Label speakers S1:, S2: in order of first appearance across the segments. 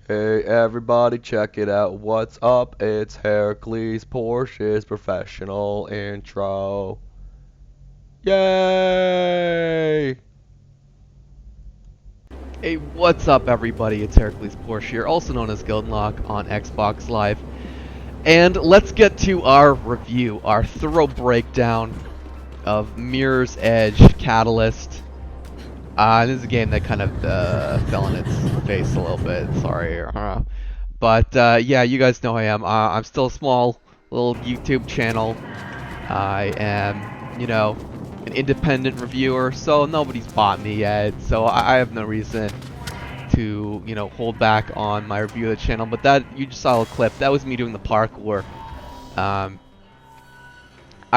S1: Hey everybody, check it out. What's up? It's Hercules Porsche's professional intro. Yay!
S2: Hey, what's up everybody? It's Hercules Porsche here, also known as Gildenlock on Xbox Live. And let's get to our review, our thorough breakdown of Mirror's Edge Catalyst. This is a game that kind of fell on its face a little bit, sorry. But yeah, you guys know who I am. I'm still a small little YouTube channel. I am, an independent reviewer, so nobody's bought me yet, so I have no reason to, hold back on my review of the channel. But that, you just saw a clip, that was me doing the parkour. I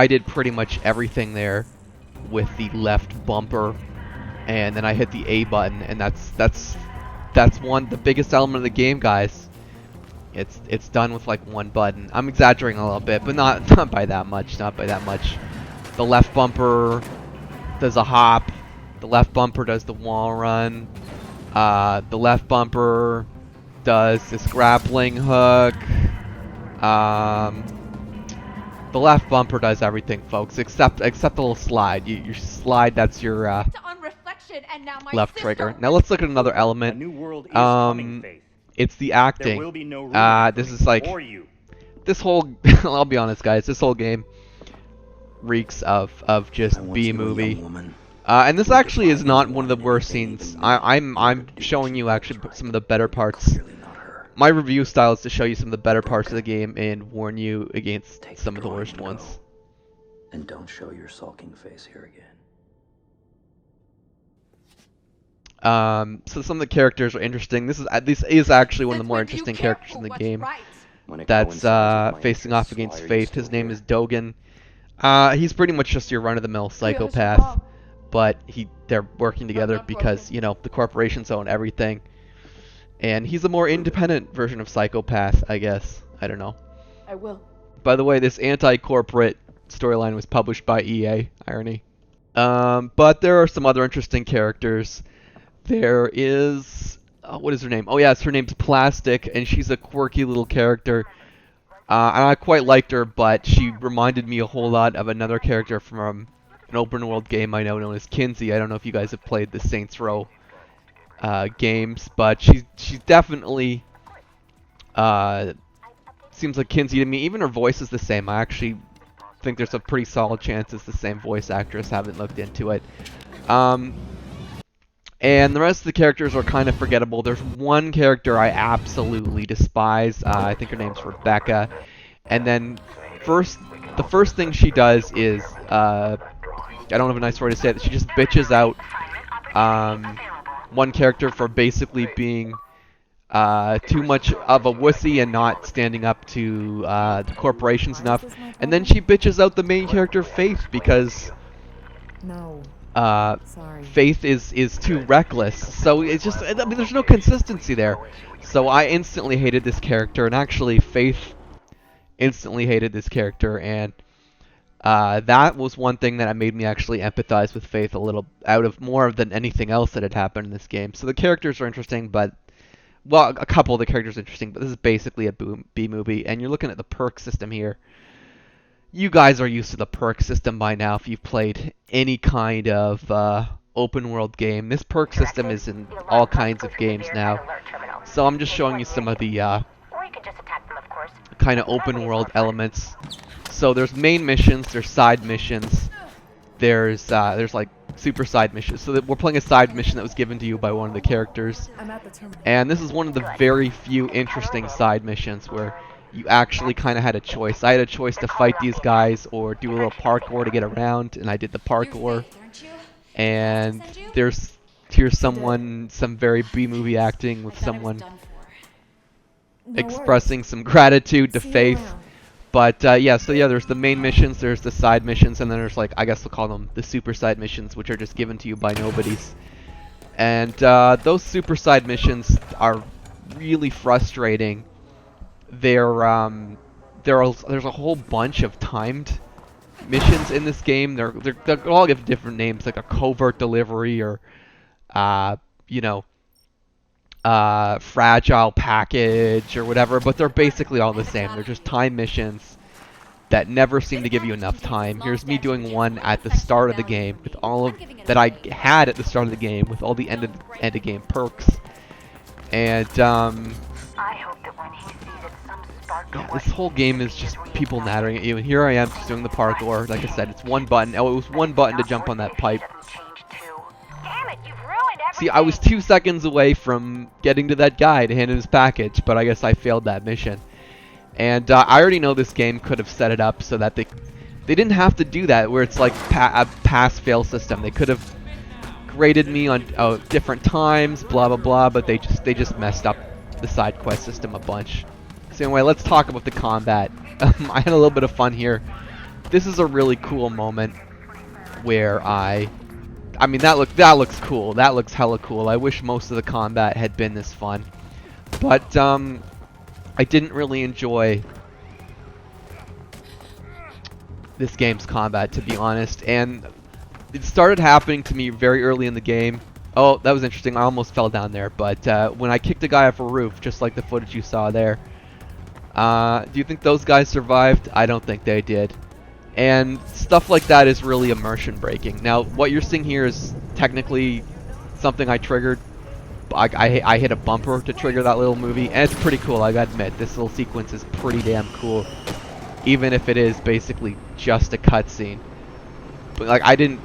S2: did pretty much everything there with the left bumper, and then I hit the A button, and that's the biggest element of the game, guys. It's done with like one button. I'm exaggerating a little bit, but not by that much. Not by that much. The left bumper does a hop. The left bumper does the wall run. The left bumper does this grappling hook. The left bumper does everything, folks, except the little slide. Your slide, that's your left trigger. Now let's look at another element. It's the acting. This is like this whole. I'll be honest, guys. This whole game reeks of just B movie. And this actually is not one of the worst scenes. I'm showing you actually some of the better parts. My review style is to show you some of the better parts of the game and warn you against some of the worst ones.
S3: And don't show your sulking face here
S2: again. So some of the characters are interesting. This is actually one of the more interesting characters in the game. That's facing off against Faith. His name is Dogan. He's pretty much just your run-of-the-mill psychopath, but they're working together because the corporations own everything. And he's a more independent version of Psychopath, I guess. I don't know.
S4: I will.
S2: By the way, this anti-corporate storyline was published by EA. Irony. But there are some other interesting characters. There is... what is her name? Oh, yes, her name's Plastic, and she's a quirky little character. And I quite liked her, but she reminded me a whole lot of another character from an open-world game I know known as Kinsey. I don't know if you guys have played the Saints Row games, but she's definitely seems like Kinsey to me. Even her voice is the same. I actually think there's a pretty solid chance it's the same voice actress. Haven't looked into it. And the rest of the characters are kind of forgettable. There's one character I absolutely despise. I think her name's Rebecca. And then the first thing she does is I don't have a nice word to say it. She just bitches out one character for basically being too much of a wussy and not standing up to the corporations enough. And then she bitches out the main character, Faith, because Faith is too reckless. So it's just, I mean, there's no consistency there. So I instantly hated this character, and actually Faith instantly hated this character, and that was one thing that made me actually empathize with Faith a little, out of more than anything else that had happened in this game. So the characters are interesting, but, well, a couple of the characters are interesting, but this is basically a B movie, and you're looking at the perk system here. You guys are used to the perk system by now if you've played any kind of open world game. This perk system is in all kinds of games now. So I'm just showing you some of the kind of open world elements. So there's main missions, there's side missions, there's like super side missions. So we're playing a side mission that was given to you by one of the characters. And this is one of the very few interesting side missions where you actually kind of had a choice. I had a choice to fight these guys or do a little parkour to get around, and I did the parkour. And here's some very B-movie acting with someone expressing some gratitude to Faith. But yeah, there's the main missions, there's the side missions, and then there's, like, I guess we'll call them the super side missions, which are just given to you by nobodies. And those super side missions are really frustrating. There's a whole bunch of timed missions in this game. They all give different names, like a covert delivery or fragile package or whatever, but they're basically all the same. They're just time missions that never seem to give you enough time. Here's me doing one at the start of the game with all of that I had at the start of the game with all the end of game perks. And yeah, this whole game is just people nattering at you. And here I am just doing the parkour. Like I said, it's one button. Oh, it was one button to jump on that pipe. See, I was 2 seconds away from getting to that guy to hand him his package, but I guess I failed that mission. And I already know this game could have set it up so that they didn't have to do that, where it's like a pass-fail system. They could have graded me on different times, blah blah blah, but they just messed up the side quest system a bunch. So anyway, let's talk about the combat. I had a little bit of fun here. This is a really cool moment where I mean that looks cool. That looks hella cool. I wish most of the combat had been this fun, but I didn't really enjoy this game's combat, to be honest, and it started happening to me very early in the game. Oh, that was interesting. I almost fell down there, but when I kicked a guy off a roof, just like the footage you saw there. Do you think those guys survived? I don't think they did. And stuff like that is really immersion breaking. Now, what you're seeing here is technically something I triggered. I hit a bumper to trigger that little movie, and it's pretty cool, I gotta admit. This little sequence is pretty damn cool, even if it is basically just a cutscene. But like, I didn't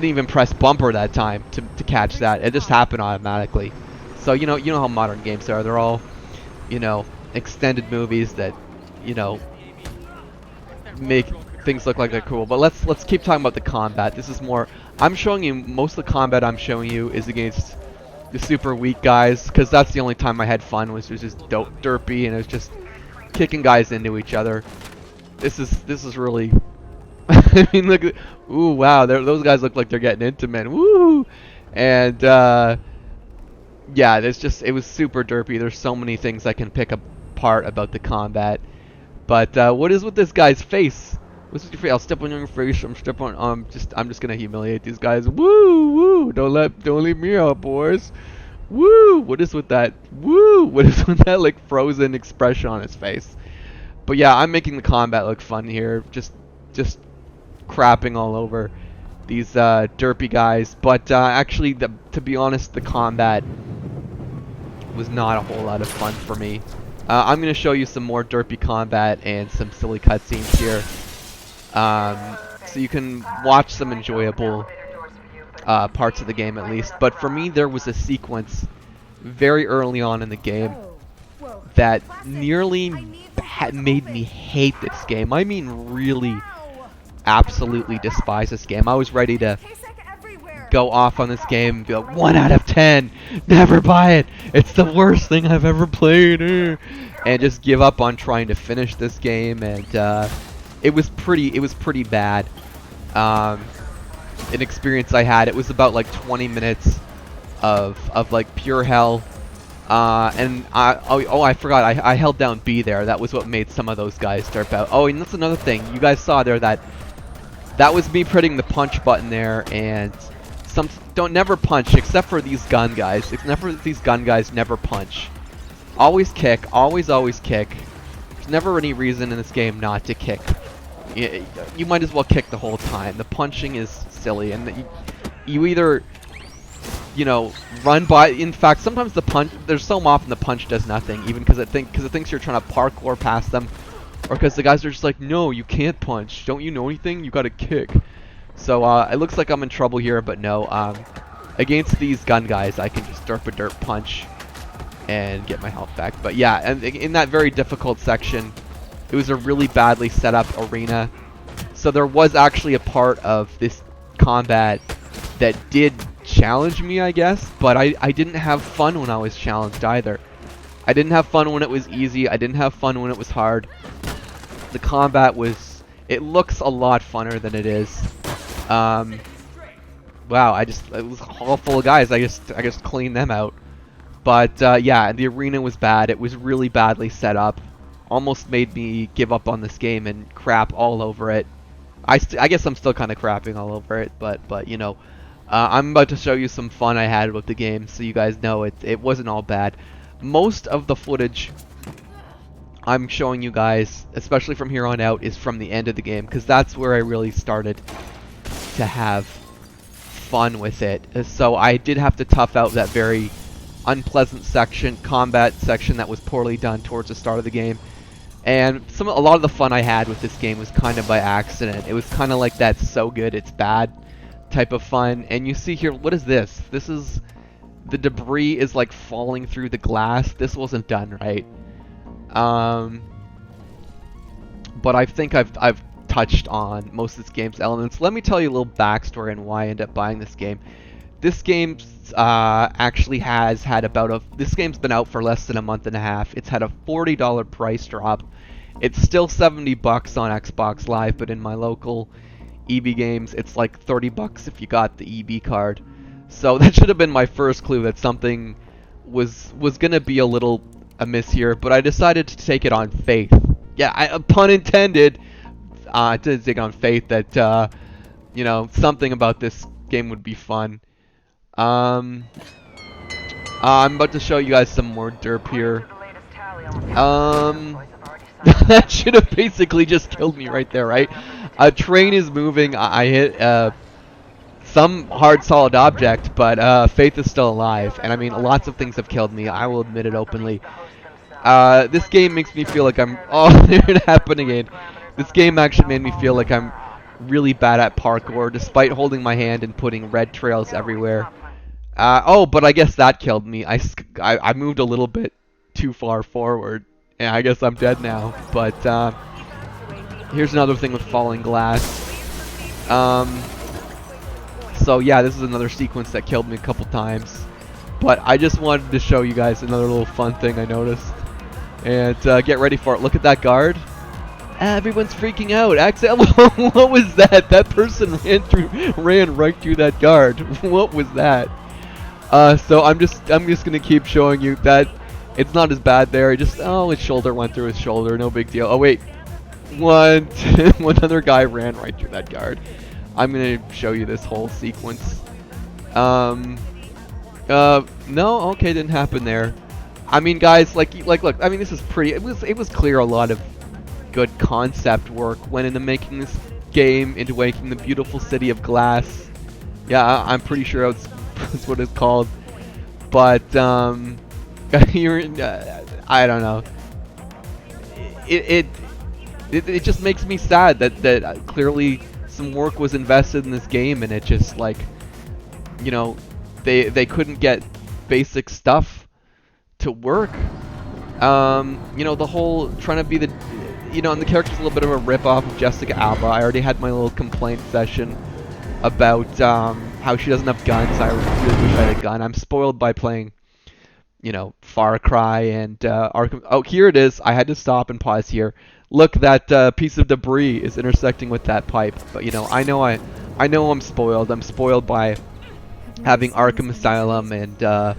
S2: even press bumper that time to catch that. It just happened automatically. So you know how modern games are. They're all, extended movies that, make things look like they're cool. But let's keep talking about the combat. This is more. I'm showing you most of the combat. I'm showing you is against the super weak guys, because that's the only time I had fun. Was just derpy, and it was just kicking guys into each other. This is really. I mean, look. Ooh, wow. Those guys look like they're getting intimate. Woo! And yeah, it was super derpy. There's so many things I can pick apart about the combat. But what is with this guy's face? What's with your face? I'll step on your face. I'm just gonna humiliate these guys. Woo, woo! Don't leave me out, boys. Woo! What is with that? Woo! What is with that like frozen expression on his face? But yeah, I'm making the combat look fun here. Just crapping all over these derpy guys. But actually, to be honest, the combat was not a whole lot of fun for me. I'm going to show you some more derpy combat and some silly cutscenes here, so you can watch some enjoyable parts of the game at least. But for me, there was a sequence very early on in the game that nearly made me hate this game. I mean, really, absolutely despise this game. I was ready to go off on this game and be like, 1 out of 10, never buy it, it's the worst thing I've ever played, and just give up on trying to finish this game. And it was pretty bad. An experience I had. It was about like 20 minutes of like pure hell. And I forgot, I held down B there. That was what made some of those guys derp out. Oh, and that's another thing you guys saw there, that was me hitting the punch button there, and don't never punch except for these gun guys. These gun guys never punch. Always kick. Always kick. There's never any reason in this game not to kick. You might as well kick the whole time. The punching is silly, and you either run by. In fact, sometimes the punch. There's so often the punch does nothing, even because it thinks you're trying to parkour past them, or because the guys are just like, no, you can't punch. Don't you know anything? You gotta kick. So it looks like I'm in trouble here, but no. Against these gun guys, I can just derp a derp punch and get my health back. But yeah, and in that very difficult section, it was a really badly set up arena. So there was actually a part of this combat that did challenge me, I guess, but I didn't have fun when I was challenged either. I didn't have fun when it was easy. I didn't have fun when it was hard. The combat it looks a lot funner than it is. Wow, it was all full of guys. I just cleaned them out. But yeah, the arena was bad. It was really badly set up. Almost made me give up on this game and crap all over it. I guess I'm still kind of crapping all over it, but I'm about to show you some fun I had with the game, so you guys know it wasn't all bad. Most of the footage I'm showing you guys, especially from here on out, is from the end of the game, because that's where I really started to have fun with it. So I did have to tough out that very unpleasant combat section that was poorly done towards the start of the game. And a lot of the fun I had with this game was kind of by accident. It was kind of like that so good it's bad type of fun. And you see here, what is this? This is, the debris is like falling through the glass. This wasn't done right. But I think I've touched on most of this game's elements. Let me tell you a little backstory on why I ended up buying this game. This game actually has had this game's been out for less than a month and a half. It's had a $40 price drop. It's still $70 on Xbox Live, but in my local EB Games, it's like $30 if you got the EB card. So that should have been my first clue that something was gonna be a little amiss here, but I decided to take it on faith. Yeah, pun intended. I did take on faith that you know, something about this game would be fun. I'm about to show you guys some more derp here. That should have basically just killed me right there, right? A train is moving. I hit some hard, solid object, but Faith is still alive. And I mean, lots of things have killed me. I will admit it openly. This game makes me feel like I'm... Oh, it happened again. This game actually made me feel like I'm really bad at parkour, despite holding my hand and putting red trails everywhere. Oh, but I guess that killed me. I moved a little bit too far forward, and I guess I'm dead now. But here's another thing with falling glass. So yeah, this is another sequence that killed me a couple times. But I just wanted to show you guys another little fun thing I noticed. And get ready for it. Look at that guard. Everyone's freaking out. Axel, what was that? That person ran right through that guard. What was that? So I'm just gonna keep showing you that it's not as bad there. Oh, his shoulder went through his shoulder. No big deal. Oh wait, one other guy ran right through that guard. I'm gonna show you this whole sequence. No, okay, didn't happen there. I mean, guys, look. I mean, this is pretty. It was clear a lot of good concept work went into making this game, into making the beautiful city of glass. Yeah, I'm pretty sure that's what it's called. But you're, I don't know. It just makes me sad that clearly some work was invested in this game, and it just, like, you know, they couldn't get basic stuff to work. You know, the whole trying to be the, you know, and the character's a little bit of a rip-off of Jessica Alba. I already had my little complaint session about how she doesn't have guns. I really wish I had a gun. I'm spoiled by playing, you know, Far Cry and Arkham. Oh, here it is. I had to stop and pause here. Look, that piece of debris is intersecting with that pipe. But you know I'm spoiled. I'm spoiled by having Arkham Asylum and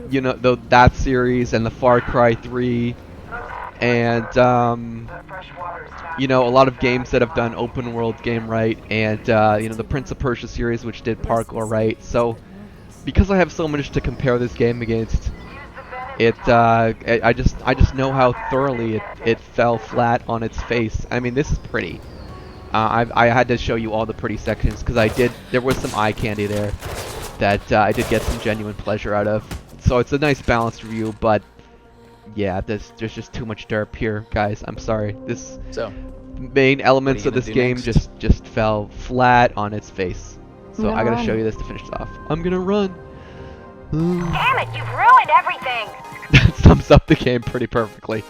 S2: you know, that series and the Far Cry 3 and you know, a lot of games that have done open world game right, and you know, the Prince of Persia series, which did parkour right. So because I have so much to compare this game against, I just know how thoroughly it fell flat on its face. I mean, this is pretty. I had to show you all the pretty sections because there was some eye candy there that I did get some genuine pleasure out of. So it's a nice balanced review, but yeah, there's just too much derp here, guys. I'm sorry. Main elements of this game just fell flat on its face. So I gotta show you this to finish it off. I'm gonna run.
S4: Damn it, you've ruined everything!
S2: That sums up the game pretty perfectly.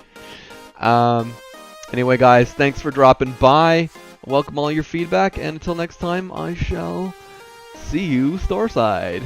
S2: Anyway, guys, thanks for dropping by. Welcome all your feedback, and until next time, I shall see you Starside.